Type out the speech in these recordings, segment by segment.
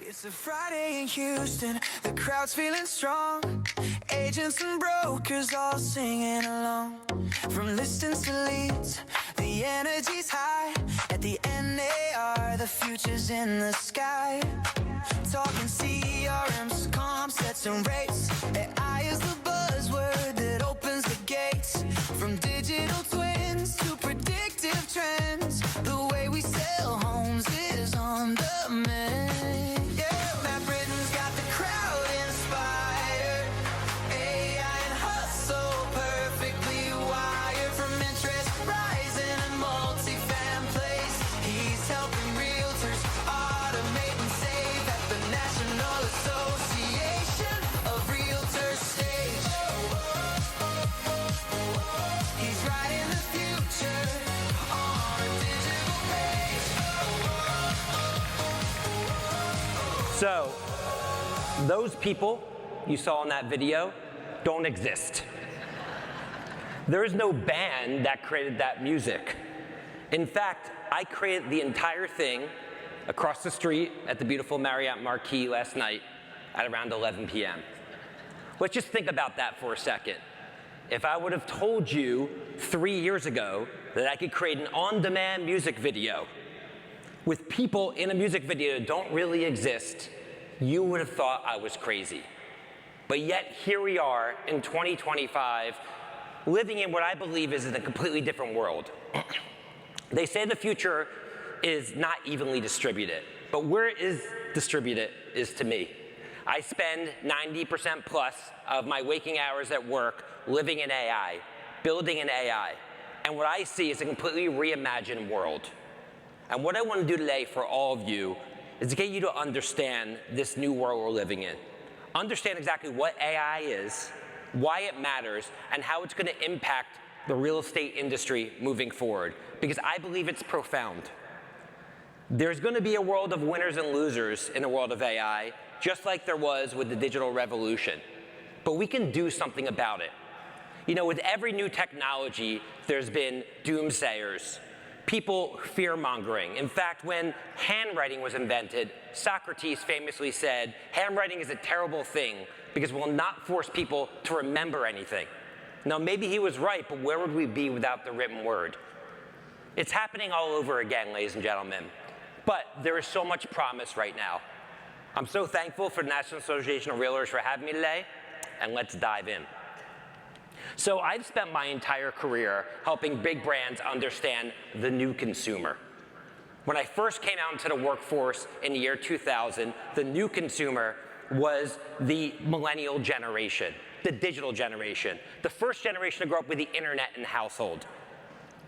It's a Friday in Houston, the crowd's feeling strong. Agents and brokers all singing along. From listings to leads, the energy's high. At the NAR, the future's in the sky. Talking CRMs, comp sets and rates. AI is the buzzword that opens the gates. From digital twins to predictive trends, the way we sell homes is on the mend. Britton's got the crowd inspired. AI and hustle perfectly wired. From interest rising and multi-fam place, he's helping realtors automate and save at the National Association of Realtors stage. He's writing the future on a digital page. So, those people you saw in that video don't exist. There is no band that created that music. In fact, I created the entire thing across the street at the beautiful Marriott Marquis last night at around 11 p.m. Let's just think about that for a second. If I would have told you 3 years ago that I could create an on-demand music video with people in a music video that don't really exist, you would have thought I was crazy. But yet, here we are in 2025, living in what I believe is in a completely different world. They say the future is not evenly distributed, but where it is distributed is to me. I spend 90% plus of my waking hours at work living in AI, building in AI, and what I see is a completely reimagined world. And what I want to do today for all of you is to get you to understand this new world we're living in. Understand exactly what AI is, why it matters, and how it's going to impact the real estate industry moving forward, because I believe it's profound. There's going to be a world of winners and losers in the world of AI, just like there was with the digital revolution. But we can do something about it. You know, with every new technology, there's been doomsayers, people fear-mongering. In fact, when handwriting was invented, Socrates famously said, handwriting is a terrible thing because it will not force people to remember anything. Now, maybe he was right, but where would we be without the written word? It's happening all over again, ladies and gentlemen. But there is so much promise right now. I'm so thankful for the National Association of Realtors for having me today, and let's dive in. So I've spent my entire career helping big brands understand the new consumer. When I first came out into the workforce in the year 2000, the new consumer was the millennial generation, the digital generation, the first generation to grow up with the internet in the household.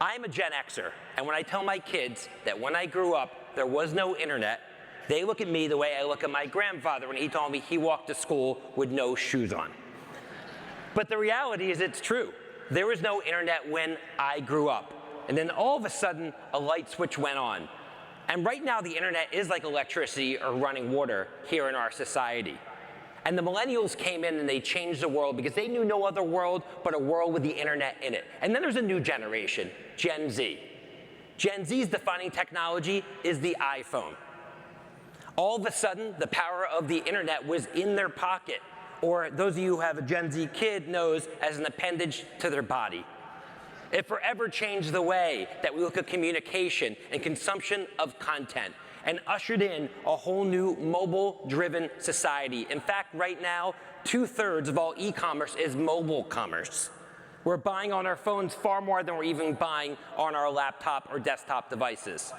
I'm a Gen Xer, and when I tell my kids that when I grew up, there was no internet, they look at me the way I look at my grandfather when he told me he walked to school with no shoes on. But the reality is it's true. There was no internet when I grew up. And then all of a sudden, a light switch went on. And right now, the internet is like electricity or running water here in our society. And the millennials came in and they changed the world because they knew no other world but a world with the internet in it. And then there's a new generation, Gen Z. Gen Z's defining technology is the iPhone. All of a sudden, the power of the internet was in their pocket, or those of you who have a Gen Z kid knows as an appendage to their body. It forever changed the way that we look at communication and consumption of content and ushered in a whole new mobile-driven society. In fact, right now, 2/3 of all e-commerce is mobile commerce. We're buying on our phones far more than we're even buying on our laptop or desktop devices.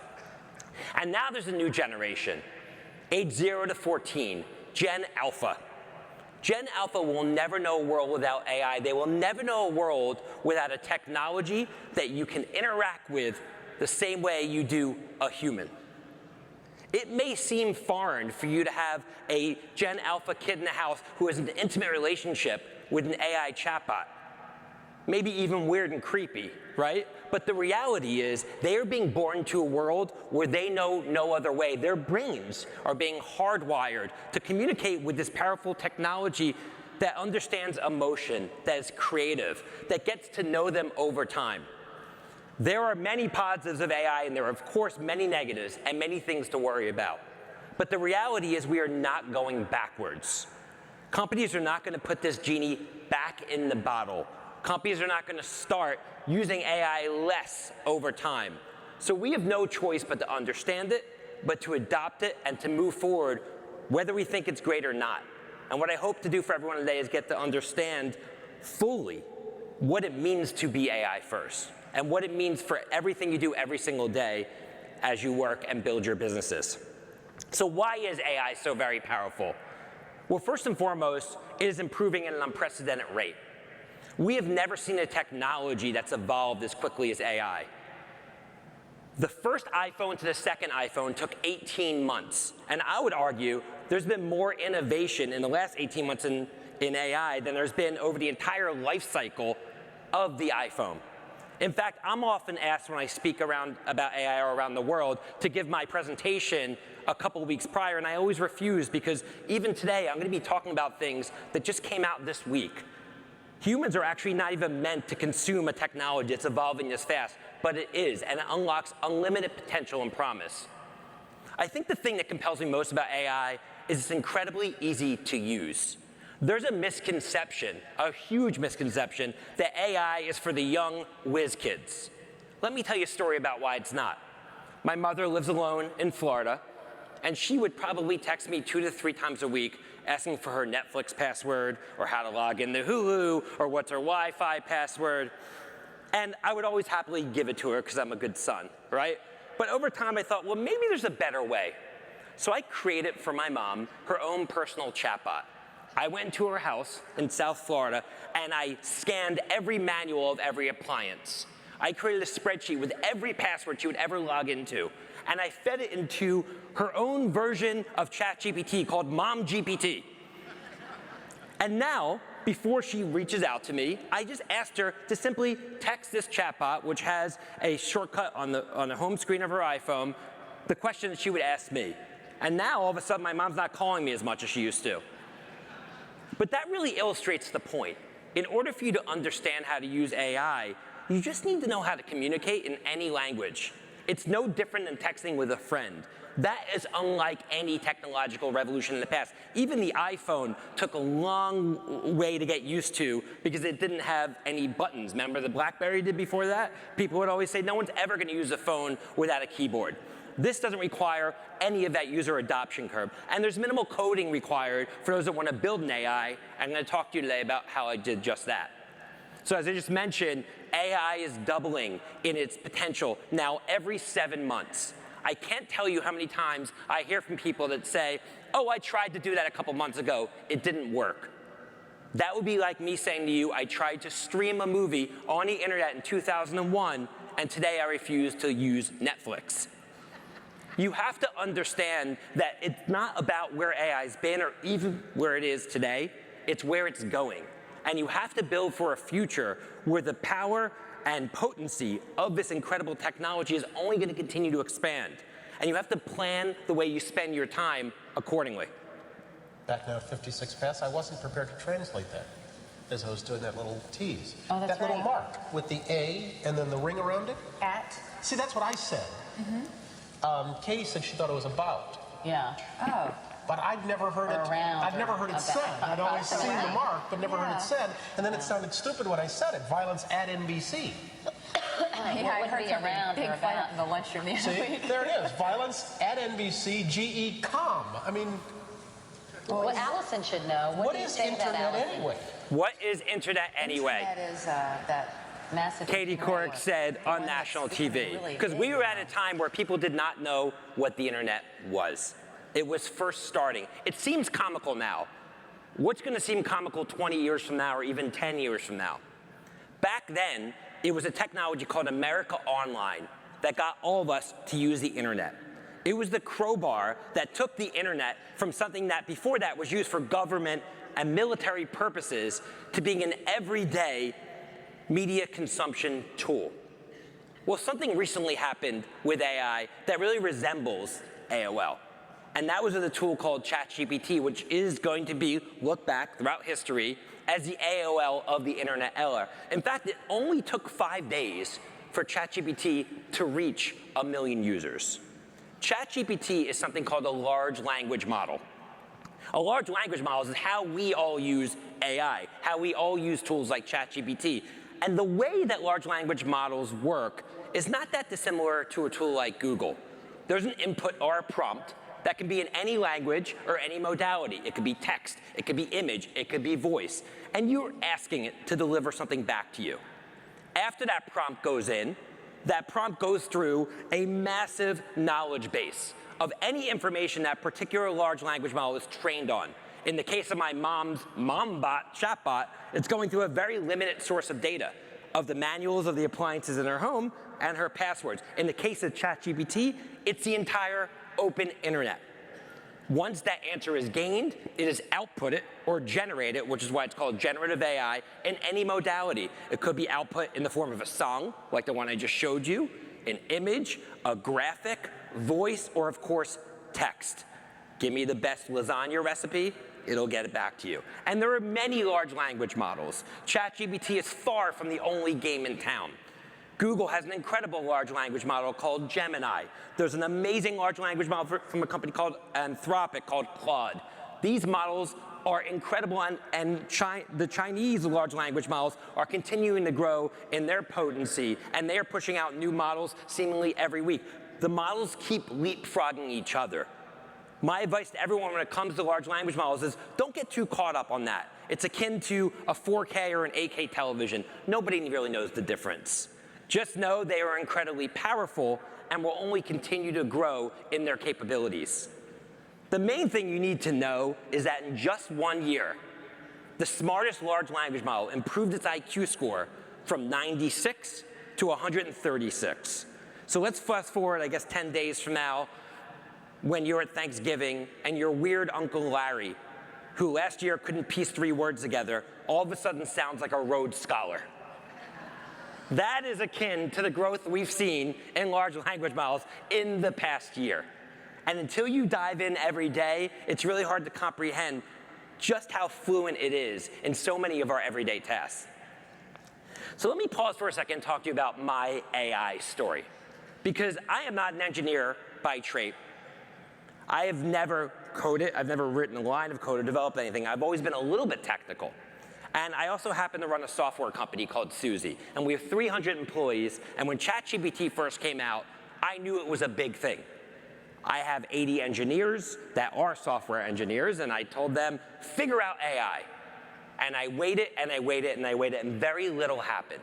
And now there's a new generation, age 0 to 14, Gen Alpha. Gen Alpha will never know a world without AI. They will never know a world without a technology that you can interact with the same way you do a human. It may seem foreign for you to have a Gen Alpha kid in the house who has an intimate relationship with an AI chatbot. Maybe even weird and creepy, right? But the reality is they are being born to a world where they know no other way. Their brains are being hardwired to communicate with this powerful technology that understands emotion, that is creative, that gets to know them over time. There are many positives of AI, and there are, of course, many negatives and many things to worry about. But the reality is we are not going backwards. Companies are not going to put this genie back in the bottle. Companies are not going to start using AI less over time. So we have no choice but to understand it, but to adopt it and to move forward, whether we think it's great or not. And what I hope to do for everyone today is get to understand fully what it means to be AI first, and what it means for everything you do every single day as you work and build your businesses. So why is AI so very powerful? Well, first and foremost, it is improving at an unprecedented rate. We have never seen a technology that's evolved as quickly as AI. The first iPhone to the second iPhone took 18 months. And I would argue there's been more innovation in the last 18 months in AI than there's been over the entire life cycle of the iPhone. In fact, I'm often asked when I speak about AI or around the world to give my presentation a couple of weeks prior, and I always refuse because even today I'm going to be talking about things that just came out this week. Humans are actually not even meant to consume a technology that's evolving this fast, but it is, and it unlocks unlimited potential and promise. I think the thing that compels me most about AI is it's incredibly easy to use. There's a misconception, a huge misconception, that AI is for the young whiz kids. Let me tell you a story about why it's not. My mother lives alone in Florida, and she would probably text me 2 to 3 times a week asking for her Netflix password, or how to log into Hulu, or what's her Wi-Fi password. And I would always happily give it to her because I'm a good son, right? But over time I thought, well, maybe there's a better way. So I created for my mom her own personal chatbot. I went to her house in South Florida and I scanned every manual of every appliance. I created a spreadsheet with every password she would ever log into. And I fed it into her own version of ChatGPT called MomGPT. And now, before she reaches out to me, I just asked her to simply text this chatbot, which has a shortcut on the home screen of her iPhone, the question that she would ask me. And now, all of a sudden, my mom's not calling me as much as she used to. But that really illustrates the point. In order for you to understand how to use AI, you just need to know how to communicate in any language. It's no different than texting with a friend. That is unlike any technological revolution in the past. Even the iPhone took a long way to get used to because it didn't have any buttons. Remember the BlackBerry did before that? People would always say, no one's ever going to use a phone without a keyboard. This doesn't require any of that user adoption curve. And there's minimal coding required for those that want to build an AI. I'm going to talk to you today about how I did just that. So as I just mentioned, AI is doubling in its potential now every 7 months. I can't tell you how many times I hear from people that say, oh, I tried to do that a couple months ago. It didn't work. That would be like me saying to you, I tried to stream a movie on the internet in 2001, and today I refuse to use Netflix. You have to understand that it's not about where AI's been or even where it is today. It's where it's going. And you have to build for a future where the power and potency of this incredible technology is only going to continue to expand. And you have to plan the way you spend your time accordingly. Back now at 56 past, I wasn't prepared to translate that as I was doing that little tease. Oh, that's that little right. mark with the A and then the ring around it. At? See, that's what I said. Katie said she thought it was about. Yeah. Oh. But I'd never heard it. Around I'd never heard it about. said. I'd always seen the mark, but never heard Yeah. it said. And then it sounded stupid when I said it. Violence at NBC. What would be around or about in the lunchroom the other See, week? there it is. Violence at NBC. GE com. I mean, Well, Allison should know. what do you is say to that, internet Allison? anyway? What is internet anyway? Internet is that massive. Katie Couric said on national TV. Because we were at a time where people did not know what the internet was. It was first starting. It seems comical now. What's going to seem comical 20 years from now or even 10 years from now? Back then, it was a technology called America Online that got all of us to use the internet. It was the crowbar that took the internet from something that before that was used for government and military purposes to being an everyday media consumption tool. Well, something recently happened with AI that really resembles AOL. And that was with a tool called ChatGPT, which is going to be looked back throughout history as the AOL of the internet era. In fact, it only took 5 days for ChatGPT to reach 1 million users. ChatGPT is something called a large language model. A large language model is how we all use AI, how we all use tools like ChatGPT. And the way that large language models work is not that dissimilar to a tool like Google. There's an input or a prompt that can be in any language or any modality. It could be text, it could be image, it could be voice. And you're asking it to deliver something back to you. After that prompt goes in, that prompt goes through a massive knowledge base of any information that particular large language model is trained on. In the case of my mom's MomBot chatbot, it's going through a very limited source of data of the manuals of the appliances in her home and her passwords. In the case of ChatGPT, it's the entire open internet. Once that answer is gained, it is outputted or generated, which is why it's called generative AI, in any modality. It could be output in the form of a song, like the one I just showed you, an image, a graphic, voice, or of course, text. Give me the best lasagna recipe, it'll get it back to you. And there are many large language models. ChatGPT is far from the only game in town. Google has an incredible large language model called Gemini. There's an amazing large language model from a company called Anthropic called Claude. These models are incredible, and the Chinese large language models are continuing to grow in their potency, and they are pushing out new models seemingly every week. The models keep leapfrogging each other. My advice to everyone when it comes to large language models is don't get too caught up on that. It's akin to a 4K or an 8K television. Nobody really knows the difference. Just know they are incredibly powerful and will only continue to grow in their capabilities. The main thing you need to know is that in just 1 year, the smartest large language model improved its IQ score from 96 to 136. So let's fast forward, I guess, 10 days from now, when you're at Thanksgiving and your weird Uncle Larry, who last year couldn't piece 3 words together, all of a sudden sounds like a Rhodes Scholar. That is akin to the growth we've seen in large language models in the past year. And until you dive in every day, it's really hard to comprehend just how fluent it is in so many of our everyday tasks. So let me pause for a second and talk to you about my AI story. Because I am not an engineer by trade. I have never coded, I've never written a line of code or developed anything. I've always been a little bit technical. And I also happen to run a software company called Suzy. And we have 300 employees. And when ChatGPT first came out, I knew it was a big thing. I have 80 engineers that are software engineers, and I told them, figure out AI. And I waited, and I waited, and I waited, and very little happened.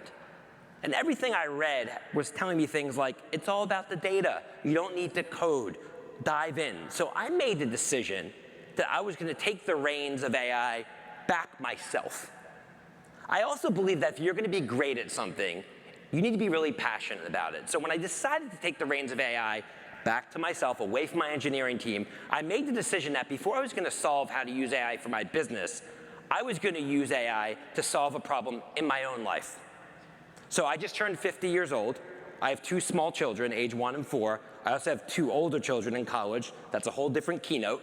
And everything I read was telling me things like, it's all about the data. You don't need to code. Dive in. So I made the decision that I was going to take the reins of AI back myself. I also believe that if you're going to be great at something, you need to be really passionate about it. So when I decided to take the reins of AI back to myself, away from my engineering team, I made the decision that before I was going to solve how to use AI for my business, I was going to use AI to solve a problem in my own life. So I just turned 50 years old. I have 2 small children, age 1 and 4. I also have 2 older children in college. That's a whole different keynote.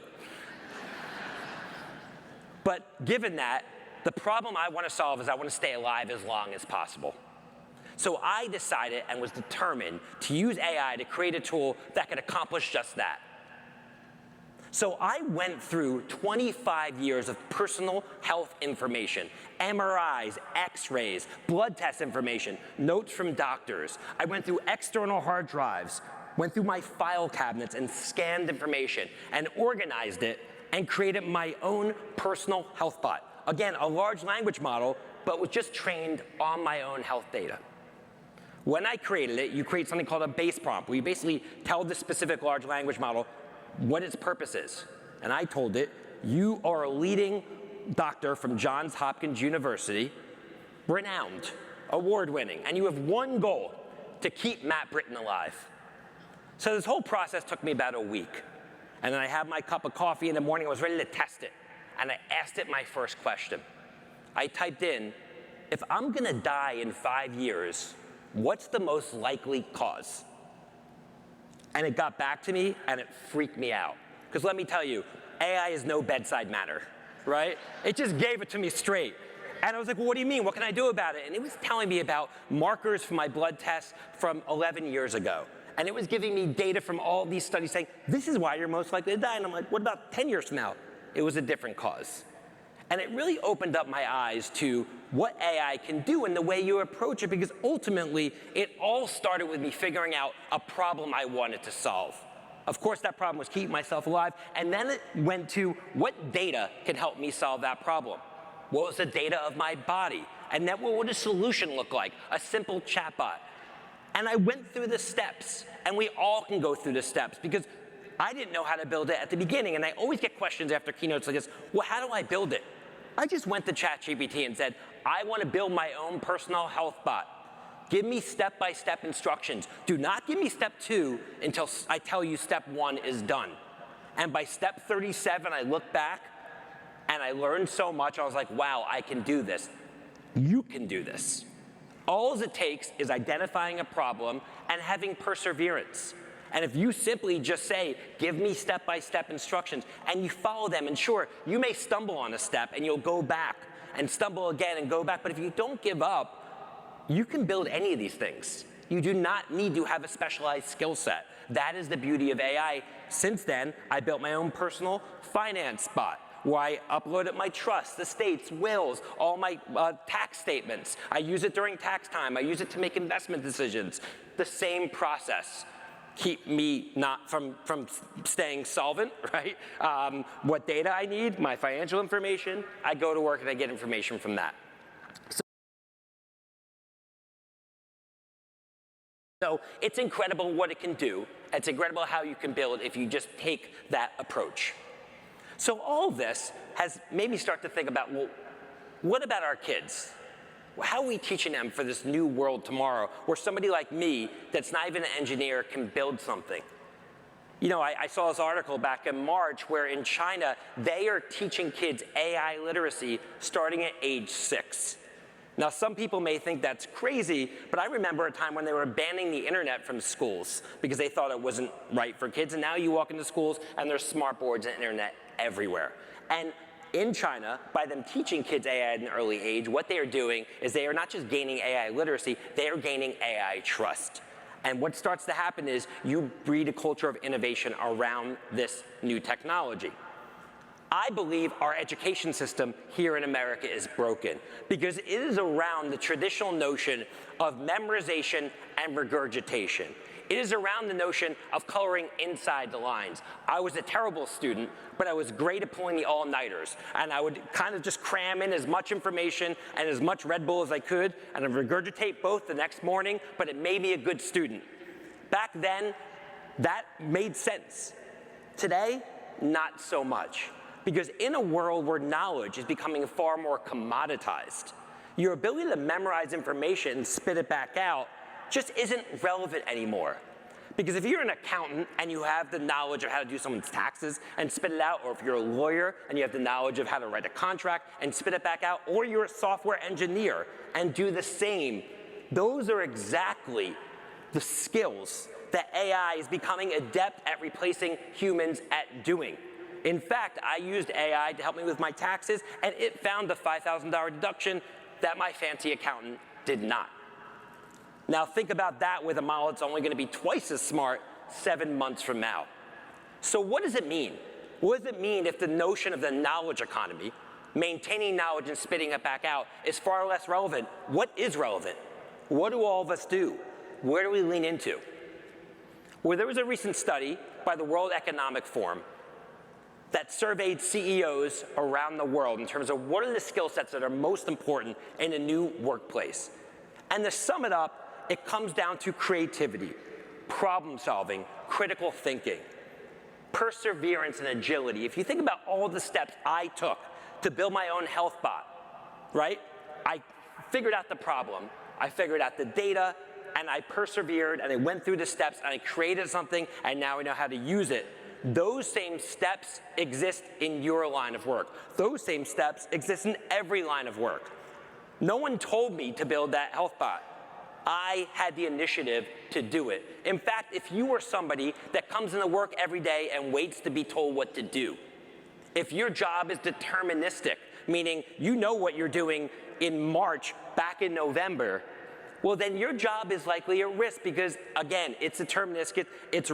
But given that, the problem I want to solve is I want to stay alive as long as possible. So I decided and was determined to use AI to create a tool that could accomplish just that. So I went through 25 years of personal health information, MRIs, X-rays, blood test information, notes from doctors. I went through external hard drives, went through my file cabinets and scanned information and organized it and created my own personal health bot. Again, a large language model, but was just trained on my own health data. When I created it, you create something called a base prompt, where you basically tell the specific large language model what its purpose is. And I told it, you are a leading doctor from Johns Hopkins University, renowned, award-winning, and you have one goal, to keep Matt Britton alive. So this whole process took me about a week. And then I had my cup of coffee in the morning, I was ready to test it. And I asked it my first question. I typed in, if I'm going to die in 5 years, what's the most likely cause? And it got back to me, and it freaked me out. Because let me tell you, AI is no bedside manner, right? It just gave it to me straight. And I was like, well, what do you mean? What can I do about it? And it was telling me about markers from my blood tests from 11 years ago. And it was giving me data from all these studies saying, this is why you're most likely to die. And I'm like, what about 10 years from now? It was a different cause. And it really opened up my eyes to what AI can do and the way you approach it, because ultimately, it all started with me figuring out a problem I wanted to solve. Of course, that problem was keeping myself alive, and then it went to what data can help me solve that problem. What was the data of my body? And then what would a solution look like? A simple chatbot. And I went through the steps, and we all can go through the steps, because I didn't know how to build it at the beginning, and I always get questions after keynotes like this, well, how do I build it? I just went to ChatGPT and said, I want to build my own personal health bot. Give me step-by-step instructions. Do not give me step 2 until I tell you step 1 is done. And by step 37, I looked back, and I learned so much, I was like, wow, I can do this. You can do this. All it takes is identifying a problem and having perseverance. And if you simply just say, give me step-by-step instructions, and you follow them, and sure, you may stumble on a step, and you'll go back, and stumble again, and go back, but if you don't give up, you can build any of these things. You do not need to have a specialized skill set. That is the beauty of AI. Since then, I built my own personal finance bot, where I uploaded my trusts, estates, wills, all my tax statements. I use it during tax time. I use it to make investment decisions. The same process. Keep me not from staying solvent, right? What data I need, my financial information, I go to work and I get information from that. So it's incredible what it can do. It's incredible how you can build if you just take that approach. So all of this has made me start to think about, well, what about our kids? How are we teaching them for this new world tomorrow, where somebody like me that's not even an engineer can build something? You know, I saw this article back in March where in China, they are teaching kids AI literacy starting at age 6. Now, some people may think that's crazy, but I remember a time when they were banning the internet from schools because they thought it wasn't right for kids, and now you walk into schools and there's smart boards and internet everywhere. And in China, by them teaching kids AI at an early age, what they are doing is they are not just gaining AI literacy, they are gaining AI trust. And what starts to happen is you breed a culture of innovation around this new technology. I believe our education system here in America is broken because it is around the traditional notion of memorization and regurgitation. It is around the notion of coloring inside the lines. I was a terrible student, but I was great at pulling the all-nighters. And I would kind of just cram in as much information and as much Red Bull as I could, and I'd regurgitate both the next morning, but it made me a good student. Back then, that made sense. Today, not so much. Because in a world where knowledge is becoming far more commoditized, your ability to memorize information and spit it back out just isn't relevant anymore. Because if you're an accountant and you have the knowledge of how to do someone's taxes and spit it out, or if you're a lawyer and you have the knowledge of how to write a contract and spit it back out, or you're a software engineer and do the same, those are exactly the skills that AI is becoming adept at replacing humans at doing. In fact, I used AI to help me with my taxes, and it found the $5,000 deduction that my fancy accountant did not. Now think about that with a model that's only going to be twice as smart 7 months from now. So what does it mean? What does it mean if the notion of the knowledge economy, maintaining knowledge and spitting it back out, is far less relevant? What is relevant? What do all of us do? Where do we lean into? Well, there was a recent study by the World Economic Forum that surveyed CEOs around the world in terms of what are the skill sets that are most important in a new workplace. And to sum it up, it comes down to creativity, problem solving, critical thinking, perseverance and agility. If you think about all the steps I took to build my own health bot, right? I figured out the problem, I figured out the data, and I persevered, and I went through the steps, and I created something, and now I know how to use it. Those same steps exist in your line of work. Those same steps exist in every line of work. No one told me to build that health bot. I had the initiative to do it. In fact, if you were somebody that comes into work every day and waits to be told what to do, if your job is deterministic, meaning you know what you're doing in March back in November, well, then your job is likely at risk because, again, it's deterministic, it's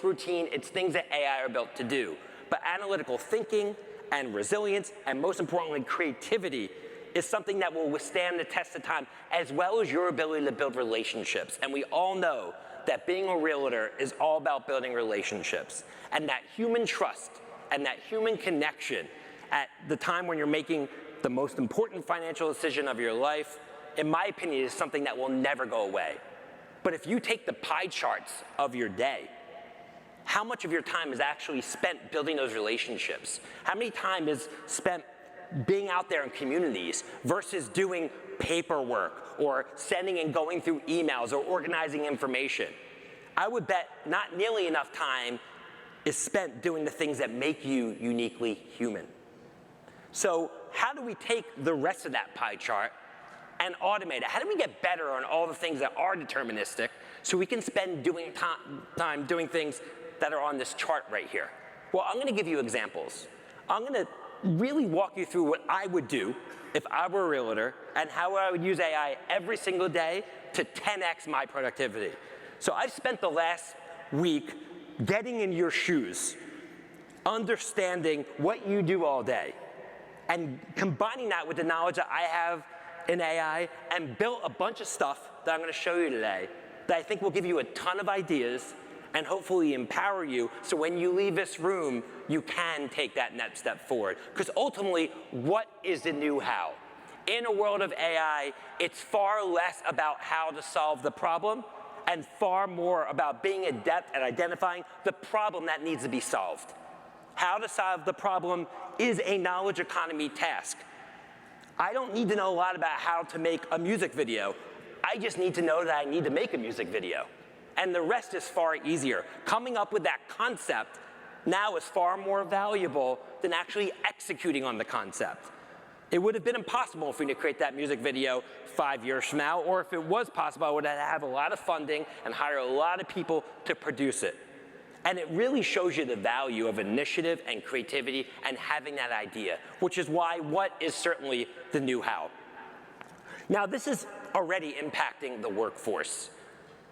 routine, it's things that AI are built to do. But analytical thinking and resilience, and most importantly, creativity, is something that will withstand the test of time, as well as your ability to build relationships. And we all know that being a realtor is all about building relationships. And that human trust and that human connection at the time when you're making the most important financial decision of your life, in my opinion, is something that will never go away. But if you take the pie charts of your day, how much of your time is actually spent building those relationships? How many time is spent being out there in communities versus doing paperwork or sending and going through emails or organizing information? I would bet not nearly enough time is spent doing the things that make you uniquely human. So how do we take the rest of that pie chart and automate it? How do we get better on all the things that are deterministic so we can spend time doing things that are on this chart right here? Well, I'm gonna give you examples. I'm gonna really walk you through what I would do if I were a realtor and how I would use AI every single day to 10x my productivity. So I've spent the last week getting in your shoes, understanding what you do all day, and combining that with the knowledge that I have in AI, and built a bunch of stuff that I'm gonna show you today that I think will give you a ton of ideas and hopefully empower you so when you leave this room, you can take that next step forward. Because ultimately, what is the new how? In a world of AI, it's far less about how to solve the problem and far more about being adept at identifying the problem that needs to be solved. How to solve the problem is a knowledge economy task. I don't need to know a lot about how to make a music video. I just need to know that I need to make a music video. And the rest is far easier. Coming up with that concept now is far more valuable than actually executing on the concept. It would have been impossible for me to create that music video 5 years from now, or if it was possible, I would have a lot of funding and hire a lot of people to produce it. And it really shows you the value of initiative and creativity and having that idea, which is why what is certainly the new how. Now, this is already impacting the workforce.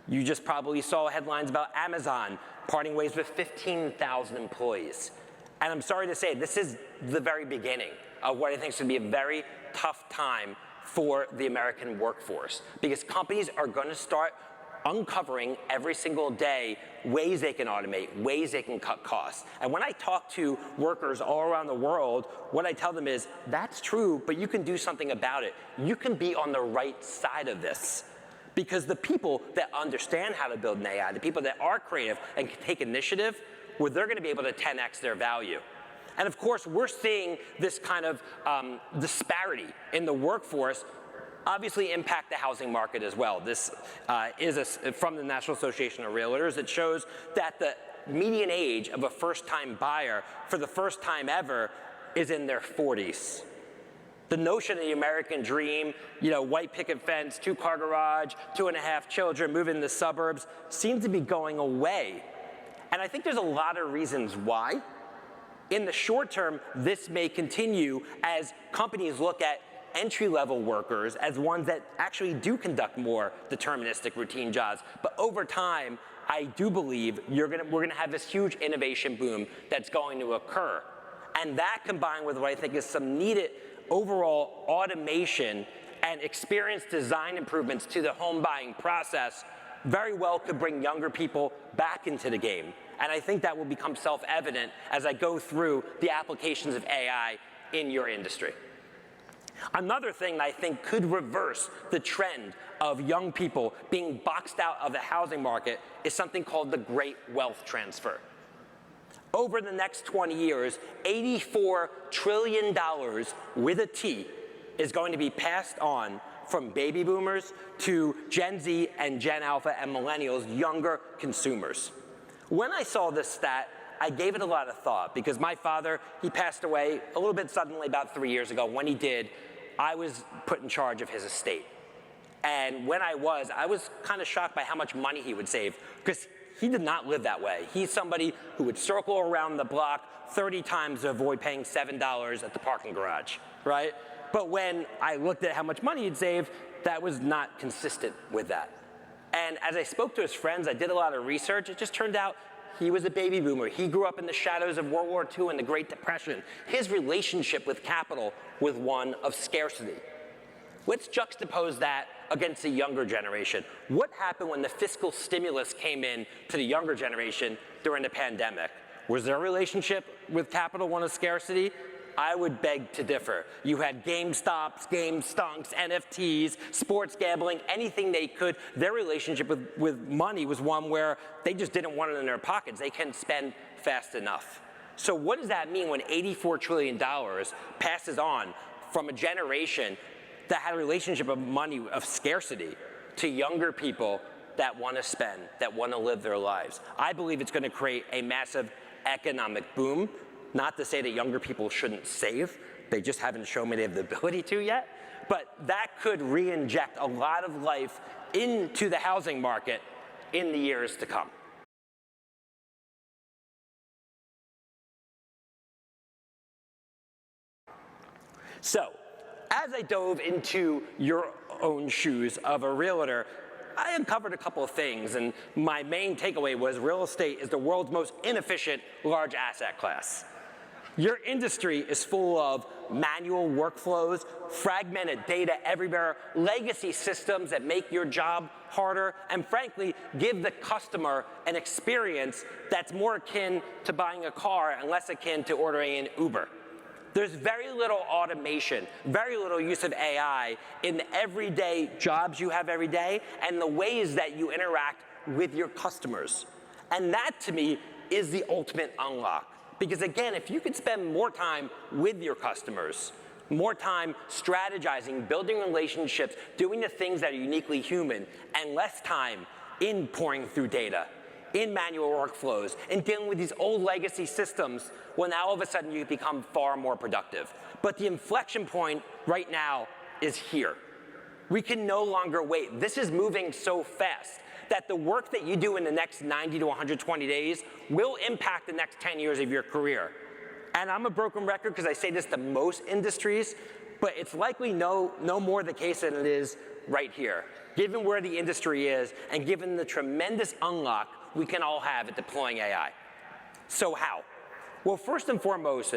You just probably saw headlines about Amazon parting ways with 15,000 employees. And I'm sorry to say, this is the very beginning of what I think is going to be a very tough time for the American workforce, because companies are going to start uncovering every single day ways they can automate, ways they can cut costs. And when I talk to workers all around the world, what I tell them is, that's true, but you can do something about it. You can be on the right side of this. Because the people that understand how to build an AI, the people that are creative and can take initiative, well, they're gonna be able to 10x their value. And of course, we're seeing this kind of disparity in the workforce obviously impact the housing market as well. This is from the National Association of Realtors. It shows that the median age of a first-time buyer for the first time ever is in their 40s. The notion of the American dream, white picket fence, 2-car garage, 2.5 children, moving to the suburbs, seems to be going away. And I think there's a lot of reasons why. In the short term, this may continue as companies look at entry-level workers as ones that actually do conduct more deterministic routine jobs. But over time, I do believe we're gonna have this huge innovation boom that's going to occur. And that combined with what I think is some needed overall automation and experience design improvements to the home buying process very well could bring younger people back into the game. And I think that will become self-evident as I go through the applications of AI in your industry. Another thing that I think could reverse the trend of young people being boxed out of the housing market is something called the Great Wealth Transfer. Over the next 20 years, $84 trillion with a T is going to be passed on from baby boomers to Gen Z and Gen Alpha and millennials, younger consumers. When I saw this stat, I gave it a lot of thought because my father, he passed away a little bit suddenly about 3 years ago. When he did, I was put in charge of his estate. And when I was kind of shocked by how much money he would save because he did not live that way. He's somebody who would circle around the block 30 times to avoid paying $7 at the parking garage, right? But when I looked at how much money he'd save, that was not consistent with that. And as I spoke to his friends, I did a lot of research. It just turned out he was a baby boomer. He grew up in the shadows of World War II and the Great Depression. His relationship with capital was one of scarcity. Let's juxtapose that against the younger generation. What happened when the fiscal stimulus came in to the younger generation during the pandemic? Was their relationship with capital one of scarcity? I would beg to differ. You had GameStops, GameStonks, NFTs, sports gambling, anything they could. Their relationship with money was one where they just didn't want it in their pockets. They couldn't spend fast enough. So what does that mean when $84 trillion passes on from a generation that had a relationship of money, of scarcity, to younger people that want to spend, that want to live their lives? I believe it's going to create a massive economic boom. Not to say that younger people shouldn't save, they just haven't shown me they have the ability to yet, but that could re-inject a lot of life into the housing market in the years to come. So, as I dove into your own shoes of a realtor, I uncovered a couple of things, and my main takeaway was real estate is the world's most inefficient large asset class. Your industry is full of manual workflows, fragmented data everywhere, legacy systems that make your job harder, and frankly, give the customer an experience that's more akin to buying a car and less akin to ordering an Uber. There's very little automation, very little use of AI in the everyday jobs you have every day and the ways that you interact with your customers. And that, to me, is the ultimate unlock. Because again, if you could spend more time with your customers, more time strategizing, building relationships, doing the things that are uniquely human, and less time in pouring through data, in manual workflows, in dealing with these old legacy systems, well, now all of a sudden you become far more productive. But the inflection point right now is here. We can no longer wait. This is moving so fast that the work that you do in the next 90 to 120 days will impact the next 10 years of your career. And I'm a broken record because I say this to most industries, but it's likely no more the case than it is right here. Given where the industry is and given the tremendous unlock we can all have at deploying AI. So how? Well, first and foremost,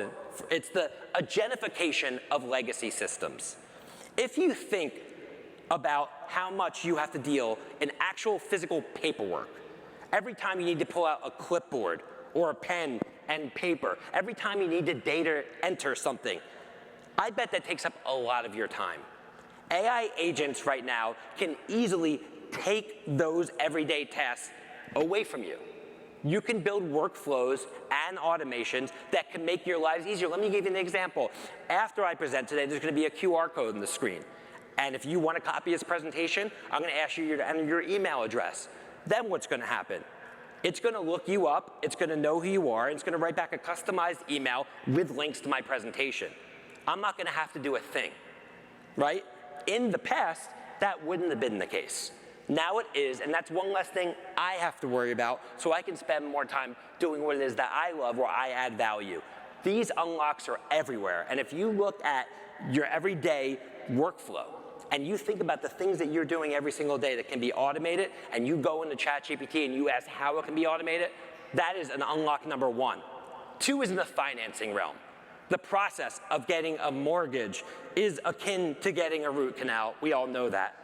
it's the agentification of legacy systems. If you think about how much you have to deal in actual physical paperwork, every time you need to pull out a clipboard or a pen and paper, every time you need to data enter something, I bet that takes up a lot of your time. AI agents right now can easily take those everyday tasks away from you. You can build workflows and automations that can make your lives easier. Let me give you an example. After I present today, there's going to be a QR code on the screen. And if you want to copy this presentation, I'm going to ask you to enter your email address. Then what's going to happen? It's going to look you up, it's going to know who you are, and it's going to write back a customized email with links to my presentation. I'm not going to have to do a thing, right? In the past, that wouldn't have been the case. Now it is, and that's one less thing I have to worry about, so I can spend more time doing what it is that I love, where I add value. These unlocks are everywhere, and if you look at your everyday workflow, and you think about the things that you're doing every single day that can be automated, and you go into ChatGPT and you ask how it can be automated, that is an unlock number one. Two is in the financing realm. The process of getting a mortgage is akin to getting a root canal. We all know that.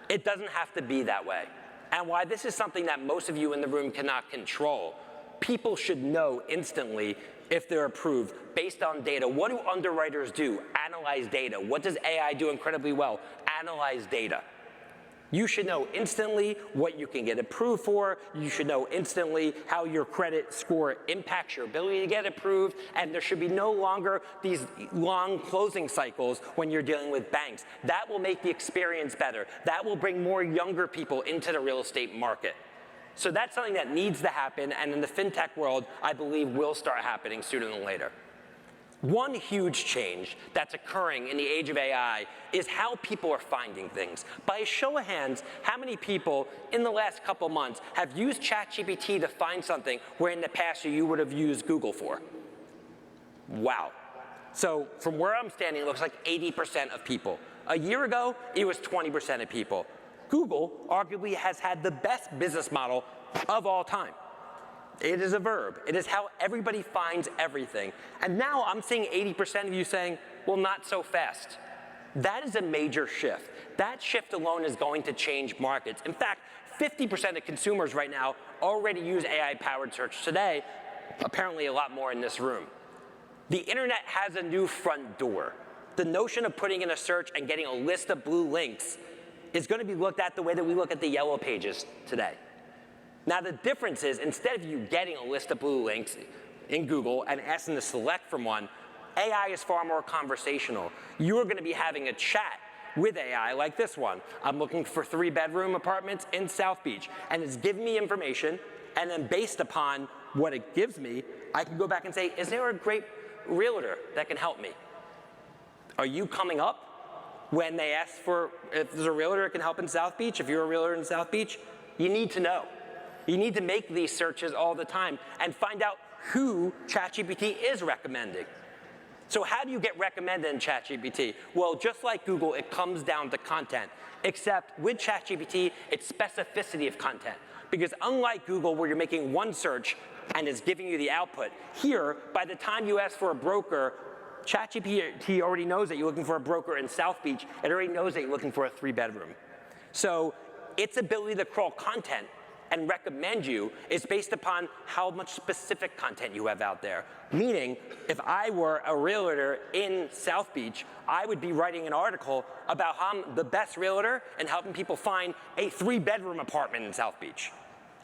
It doesn't have to be that way. And why this is something that most of you in the room cannot control, people should know instantly if they're approved based on data. What do underwriters do? Analyze data. What does AI do incredibly well? Analyze data. You should know instantly what you can get approved for. You should know instantly how your credit score impacts your ability to get approved. And there should be no longer these long closing cycles when you're dealing with banks. That will make the experience better. That will bring more younger people into the real estate market. So that's something that needs to happen, and in the fintech world, I believe will start happening sooner than later. One huge change that's occurring in the age of AI is how people are finding things. By a show of hands, how many people in the last couple months have used ChatGPT to find something where in the past you would have used Google for? Wow. So from where I'm standing, it looks like 80% of people. A year ago, it was 20% of people. Google arguably has had the best business model of all time. It is a verb. It is how everybody finds everything. And now I'm seeing 80% of you saying, well, not so fast. That is a major shift. That shift alone is going to change markets. In fact, 50% of consumers right now already use AI-powered search today, apparently a lot more in this room. The internet has a new front door. The notion of putting in a search and getting a list of blue links is going to be looked at the way that we look at the yellow pages today. Now the difference is, instead of you getting a list of blue links in Google and asking to select from one, AI is far more conversational. You are going to be having a chat with AI like this one. I'm looking for 3-bedroom apartments in South Beach, and it's giving me information, and then based upon what it gives me, I can go back and say, is there a great realtor that can help me? Are you coming up when they ask for, if there's a realtor that can help in South Beach? If you're a realtor in South Beach, you need to know. You need to make these searches all the time and find out who ChatGPT is recommending. So how do you get recommended in ChatGPT? Well, just like Google, it comes down to content, except with ChatGPT, it's specificity of content. Because unlike Google, where you're making one search and it's giving you the output, here, by the time you ask for a broker, ChatGPT already knows that you're looking for a broker in South Beach. It already knows that you're looking for a 3-bedroom. So its ability to crawl content and recommend you is based upon how much specific content you have out there. Meaning, if I were a realtor in South Beach, I would be writing an article about how I'm the best realtor and helping people find a 3-bedroom apartment in South Beach,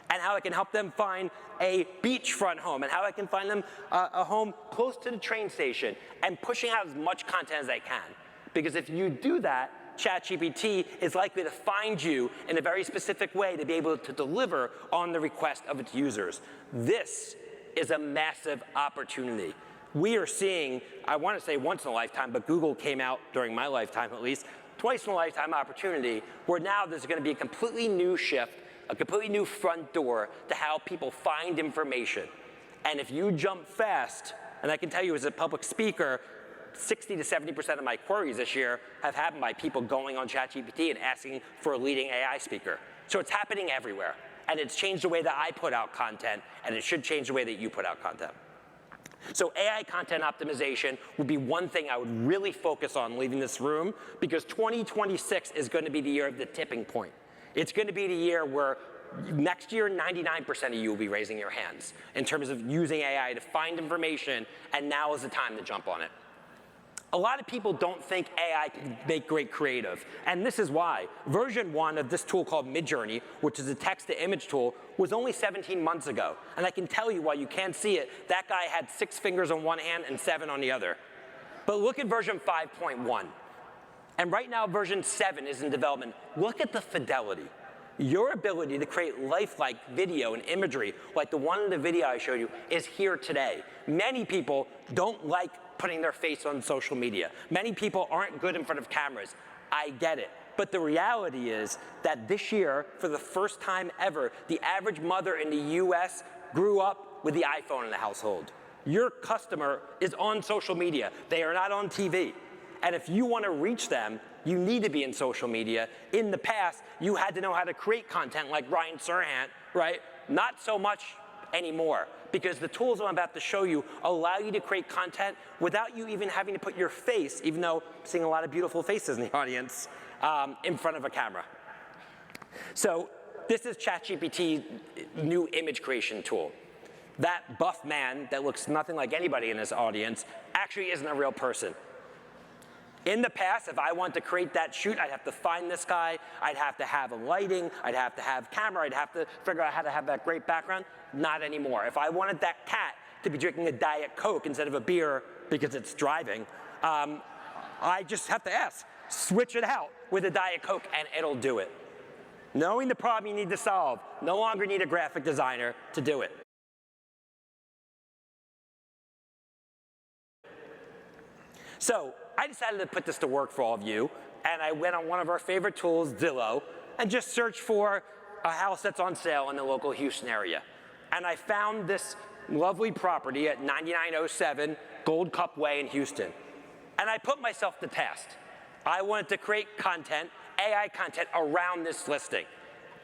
and how I can help them find a beachfront home, and how I can find them a home close to the train station, and pushing out as much content as I can. Because if you do that, ChatGPT is likely to find you in a very specific way to be able to deliver on the request of its users. This is a massive opportunity. We are seeing, I want to say once in a lifetime, but Google came out during my lifetime at least, twice in a lifetime opportunity, where now there's going to be a completely new shift, a completely new front door to how people find information. And if you jump fast, and I can tell you as a public speaker, 60 to 70% of my queries this year have happened by people going on ChatGPT and asking for a leading AI speaker. So it's happening everywhere. And it's changed the way that I put out content, and it should change the way that you put out content. So AI content optimization would be one thing I would really focus on leaving this room, because 2026 is going to be the year of the tipping point. It's going to be the year where next year, 99% of you will be raising your hands in terms of using AI to find information, and now is the time to jump on it. A lot of people don't think AI can make great creative, and this is why. Version 1 of this tool called Midjourney, which is a text-to-image tool, was only 17 months ago. And I can tell you, while you can't see it, that guy had 6 fingers on one hand and 7 on the other. But look at version 5.1. And right now, version 7 is in development. Look at the fidelity. Your ability to create lifelike video and imagery, like the one in the video I showed you, is here today. Many people don't like putting their face on social media. Many people aren't good in front of cameras. I get it. But the reality is that this year, for the first time ever, the average mother in the US grew up with the iPhone in the household. Your customer is on social media. They are not on TV. And if you want to reach them, you need to be in social media. In the past, you had to know how to create content like Ryan Serhant, right? Not so much anymore, because the tools I'm about to show you allow you to create content without you even having to put your face, even though I'm seeing a lot of beautiful faces in the audience, in front of a camera. So this is ChatGPT's new image creation tool. That buff man that looks nothing like anybody in this audience actually isn't a real person. In the past, if I wanted to create that shoot, I'd have to find this guy, I'd have to have a lighting, I'd have to have camera, I'd have to figure out how to have that great background. Not anymore. If I wanted that cat to be drinking a Diet Coke instead of a beer because it's driving, I just have to ask, switch it out with a Diet Coke and it'll do it. Knowing the problem you need to solve, no longer need a graphic designer to do it. So I decided to put this to work for all of you, and I went on one of our favorite tools, Zillow, and just searched for a house that's on sale in the local Houston area. And I found this lovely property at 9907 Gold Cup Way in Houston. And I put myself to task. I wanted to create content, AI content around this listing.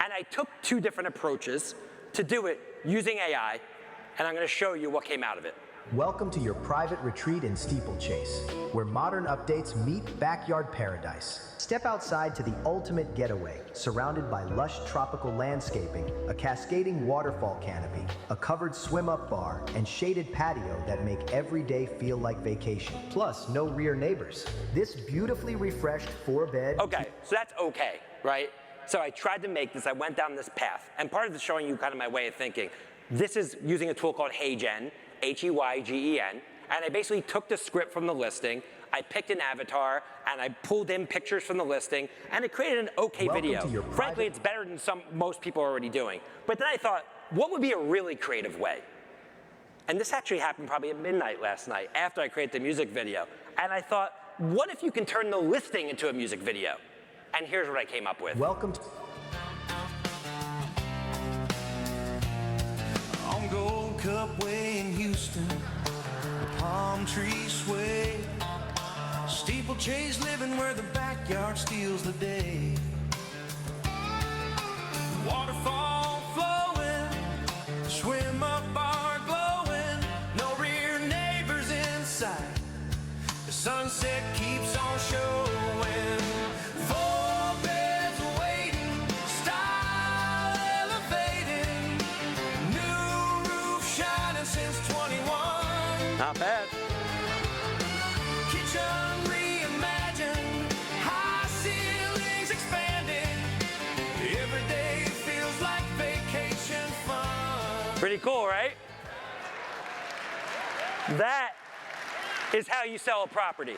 And I took 2 different approaches to do it using AI, and I'm going to show you what came out of it. Welcome to your private retreat in Steeplechase, where modern updates meet backyard paradise. Step outside to the ultimate getaway, surrounded by lush tropical landscaping, a cascading waterfall canopy, a covered swim-up bar, and shaded patio that make every day feel like vacation. Plus, no rear neighbors. This beautifully refreshed 4-bed... Okay, so that's okay, right? So I tried to make this, I went down this path, and part of this is showing you kind of my way of thinking. This is using a tool called HeyGen, H-E-Y-G-E-N, and I basically took the script from the listing, I picked an avatar, and I pulled in pictures from the listing, and it created an okay video. Frankly, it's better than most people are already doing. But then I thought, what would be a really creative way? And this actually happened probably at midnight last night, after I created the music video. And I thought, what if you can turn the listing into a music video? And here's what I came up with. Welcome to... On Gold Cup Way in Houston, the palm trees sway. Steeplechase living where the backyard steals the day. Waterfall flowing, swim up bar glowing, no rear neighbors in sight. The sunset keeps on showing. 4 beds waiting, style elevating, new roof shining since 21. Not bad. Kitchen reimagined, high ceilings expanding. Every day feels like vacation fun. Pretty cool, right? That is how you sell a property,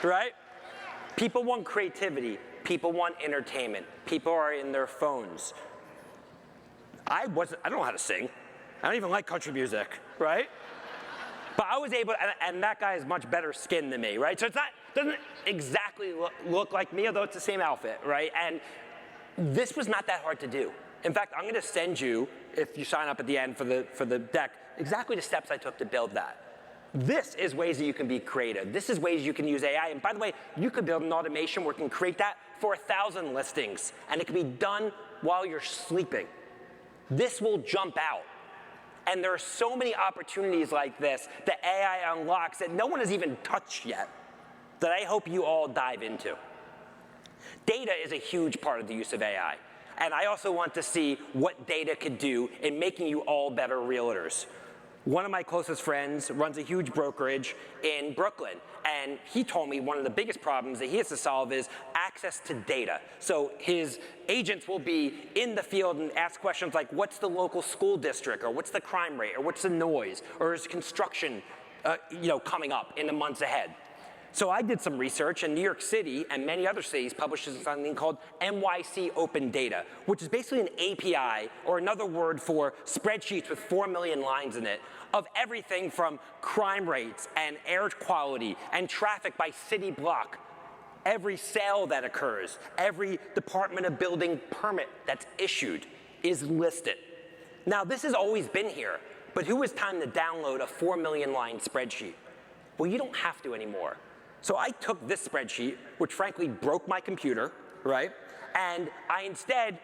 right? People want creativity. People want entertainment. People are in their phones. I don't know how to sing. I don't even like country music, right? But I was able, and that guy has much better skin than me, right? So it's not, doesn't exactly look like me, although it's the same outfit, right? And this was not that hard to do. In fact, I'm gonna send you, if you sign up at the end for the deck, exactly the steps I took to build that. This is ways that you can be creative. This is ways you can use AI. And by the way, you could build an automation where it can create that for 1,000 listings, and it can be done while you're sleeping. This will jump out. And there are so many opportunities like this that AI unlocks that no one has even touched yet, that I hope you all dive into. Data is a huge part of the use of AI. And I also want to see what data could do in making you all better realtors. One of my closest friends runs a huge brokerage in Brooklyn, and he told me one of the biggest problems that he has to solve is access to data. So his agents will be in the field and ask questions like, what's the local school district, or what's the crime rate, or what's the noise, or is construction coming up in the months ahead? So I did some research, and New York City and many other cities publishes something called NYC Open Data, which is basically an API, or another word for spreadsheets with 4 million lines in it, of everything from crime rates and air quality and traffic by city block, every sale that occurs, every Department of Building permit that's issued is listed. Now, this has always been here, but who has time to download a 4 million line spreadsheet? Well, you don't have to anymore. So I took this spreadsheet, which frankly broke my computer, right? And I instead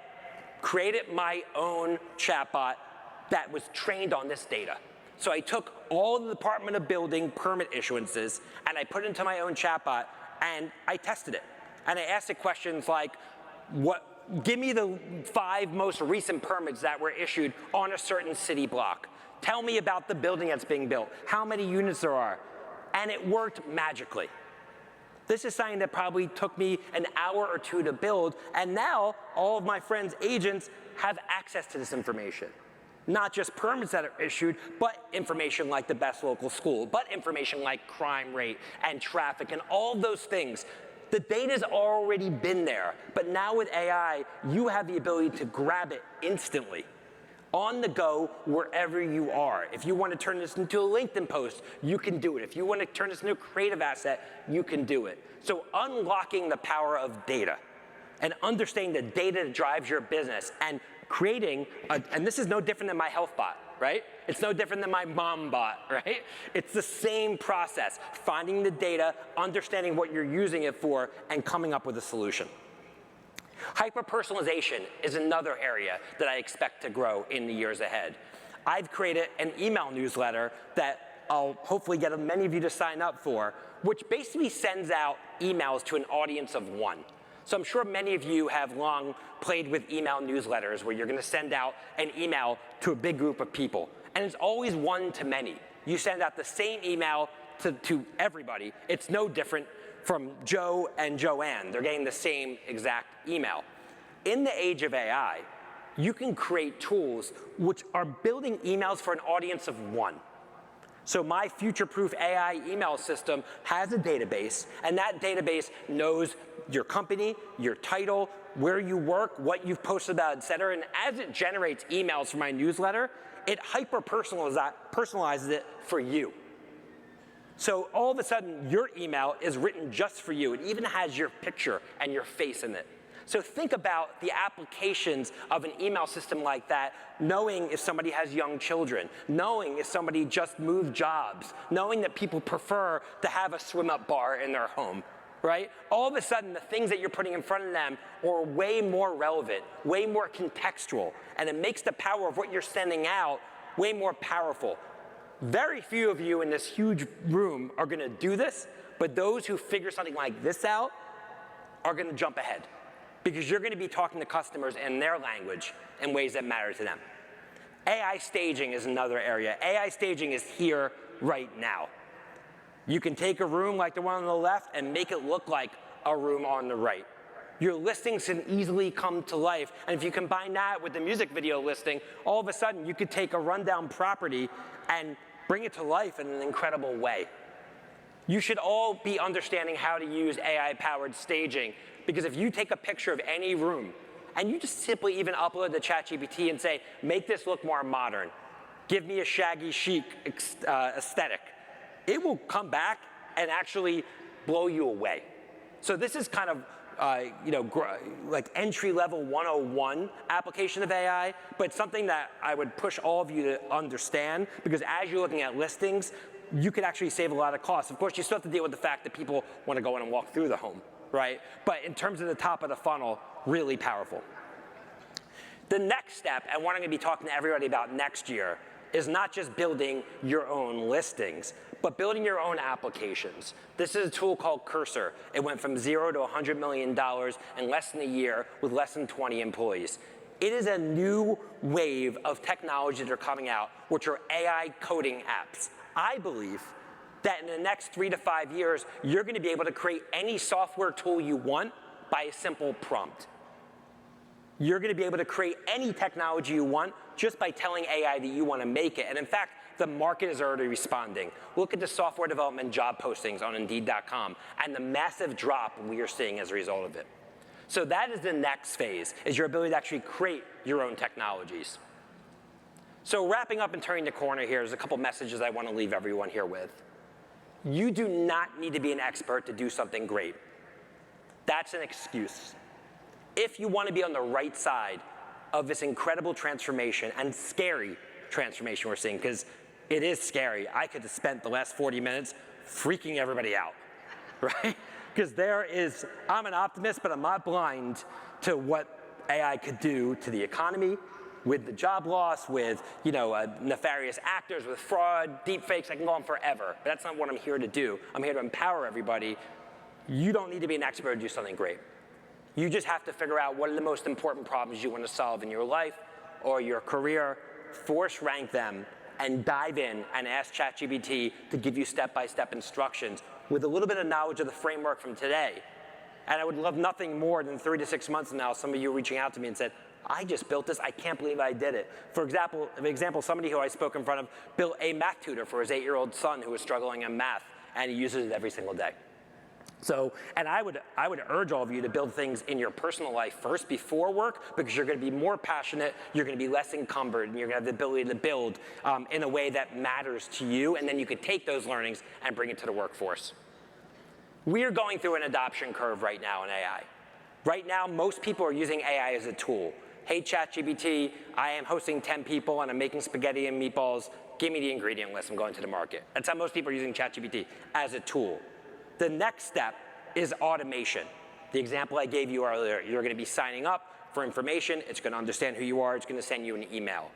created my own chatbot that was trained on this data. So I took all the Department of Building permit issuances and I put it into my own chatbot and I tested it. And I asked it questions like, give me the 5 most recent permits that were issued on a certain city block. Tell me about the building that's being built, how many units there are. And it worked magically. This is something that probably took me an hour or 2 to build, and now all of my friends' agents have access to this information. Not just permits that are issued, but information like the best local school, but information like crime rate and traffic and all those things. The data's already been there, but now with AI, you have the ability to grab it instantly, on the go, wherever you are. If you want to turn this into a LinkedIn post, you can do it. If you want to turn this into a creative asset, you can do it. So unlocking the power of data and understanding the data that drives your business and creating, and this is no different than my health bot. right? It's no different than my mom bot, right? It's the same process, finding the data, understanding what you're using it for, and coming up with a solution. Hyper-personalization is another area that I expect to grow in the years ahead. I've created an email newsletter that I'll hopefully get many of you to sign up for, which basically sends out emails to an audience of one. So I'm sure many of you have long played with email newsletters where you're going to send out an email to a big group of people. And it's always one to many. You send out the same email to everybody. It's no different from Joe and Joanne. They're getting the same exact email. In the age of AI, you can create tools which are building emails for an audience of one. So my future-proof AI email system has a database, and that database knows your company, your title, where you work, what you've posted about, et cetera. And as it generates emails for my newsletter, it hyper-personalizes it for you. So all of a sudden, your email is written just for you. It even has your picture and your face in it. So think about the applications of an email system like that, knowing if somebody has young children, knowing if somebody just moved jobs, knowing that people prefer to have a swim-up bar in their home, right? All of a sudden, the things that you're putting in front of them are way more relevant, way more contextual, and it makes the power of what you're sending out way more powerful. Very few of you in this huge room are going to do this, but those who figure something like this out are going to jump ahead, because you're going to be talking to customers in their language in ways that matter to them. AI staging is another area. AI staging is here right now. You can take a room like the one on the left and make it look like a room on the right. Your listings can easily come to life, and if you combine that with the music video listing, all of a sudden you could take a rundown property and bring it to life in an incredible way. You should all be understanding how to use AI-powered staging, because if you take a picture of any room and you just simply even upload to ChatGPT and say, make this look more modern, give me a shaggy chic aesthetic, it will come back and actually blow you away. So this is kind of like entry-level 101 application of AI, but something that I would push all of you to understand, because as you're looking at listings, you could actually save a lot of costs. Of course, you still have to deal with the fact that people want to go in and walk through the home, right? But in terms of the top of the funnel, really powerful. The next step, and what I'm going to be talking to everybody about next year, is not just building your own listings, but building your own applications. This is a tool called Cursor. It went from 0 to $100 million in less than a year with less than 20 employees. It is a new wave of technologies that are coming out, which are AI coding apps. I believe that in the next 3 to 5 years, you're going to be able to create any software tool you want by a simple prompt. You're going to be able to create any technology you want just by telling AI that you want to make it. And in fact, the market is already responding. Look at the software development job postings on Indeed.com and the massive drop we are seeing as a result of it. So that is the next phase, is your ability to actually create your own technologies. So wrapping up and turning the corner here, there's a couple messages I want to leave everyone here with. You do not need to be an expert to do something great. That's an excuse. If you want to be on the right side of this incredible transformation and scary transformation we're seeing, because it is scary. I could have spent the last 40 minutes freaking everybody out, right? Because I'm an optimist, but I'm not blind to what AI could do to the economy, with the job loss, with nefarious actors, with fraud, deep fakes. I can go on forever, but that's not what I'm here to do. I'm here to empower everybody. You don't need to be an expert to do something great. You just have to figure out what are the most important problems you want to solve in your life or your career, force rank them, and dive in and ask ChatGPT to give you step-by-step instructions with a little bit of knowledge of the framework from today. And I would love nothing more than 3 to 6 months from now, some of you reaching out to me and said, I just built this, I can't believe I did it. For example, somebody who I spoke in front of built a math tutor for his 8-year-old son who was struggling in math, and he uses it every single day. So, and I would urge all of you to build things in your personal life first before work, because you're going to be more passionate, you're going to be less encumbered, and you're going to have the ability to build in a way that matters to you, and then you can take those learnings and bring it to the workforce. We are going through an adoption curve right now in AI. Right now, most people are using AI as a tool. hey ChatGPT, I am hosting 10 people and I'm making spaghetti and meatballs, give me the ingredient list, I'm going to the market. That's how most people are using ChatGPT, as a tool. The next step is automation. The example I gave you earlier, you're gonna be signing up for information, it's gonna understand who you are, it's gonna send you an email.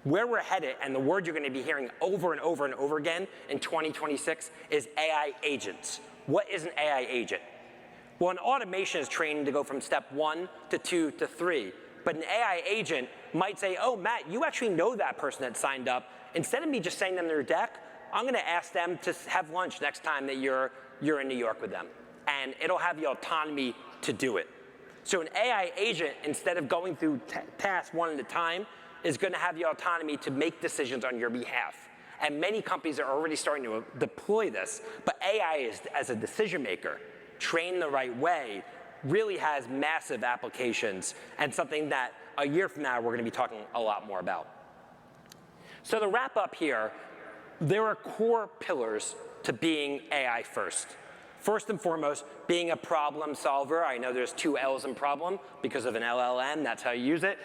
Where we're headed, and the word you're gonna be hearing over and over and over again in 2026 is AI agents. What is an AI agent? Well, an automation is trained to go from step 1 to 2 to 3. But an AI agent might say, oh, Matt, you actually know that person that signed up. Instead of me just sending them their deck, I'm gonna ask them to have lunch next time that you're in New York with them. And it'll have the autonomy to do it. So an AI agent, instead of going through tasks one at a time, is gonna have the autonomy to make decisions on your behalf. And many companies are already starting to deploy this, but AI as a decision maker, trained the right way, really has massive applications and something that a year from now we're gonna be talking a lot more about. So to wrap up here, there are core pillars to being AI first. First and foremost, being a problem solver. I know there's 2 L's in problem because of an LLM, that's how you use it.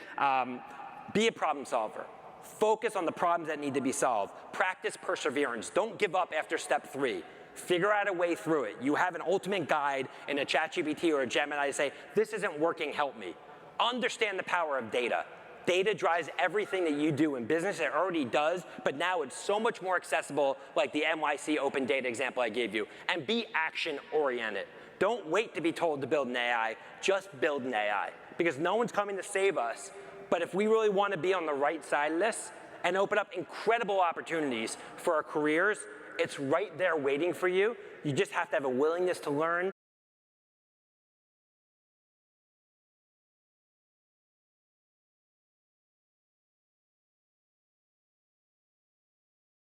Be a problem solver. Focus on the problems that need to be solved. Practice perseverance. Don't give up after step 3. Figure out a way through it. You have an ultimate guide in a ChatGPT or a Gemini to say, this isn't working, help me. Understand the power of data. Data drives everything that you do in business. It already does, but now it's so much more accessible, like the NYC open data example I gave you. And be action-oriented. Don't wait to be told to build an AI, just build an AI. Because no one's coming to save us, but if we really want to be on the right side of this and open up incredible opportunities for our careers, it's right there waiting for you. You just have to have a willingness to learn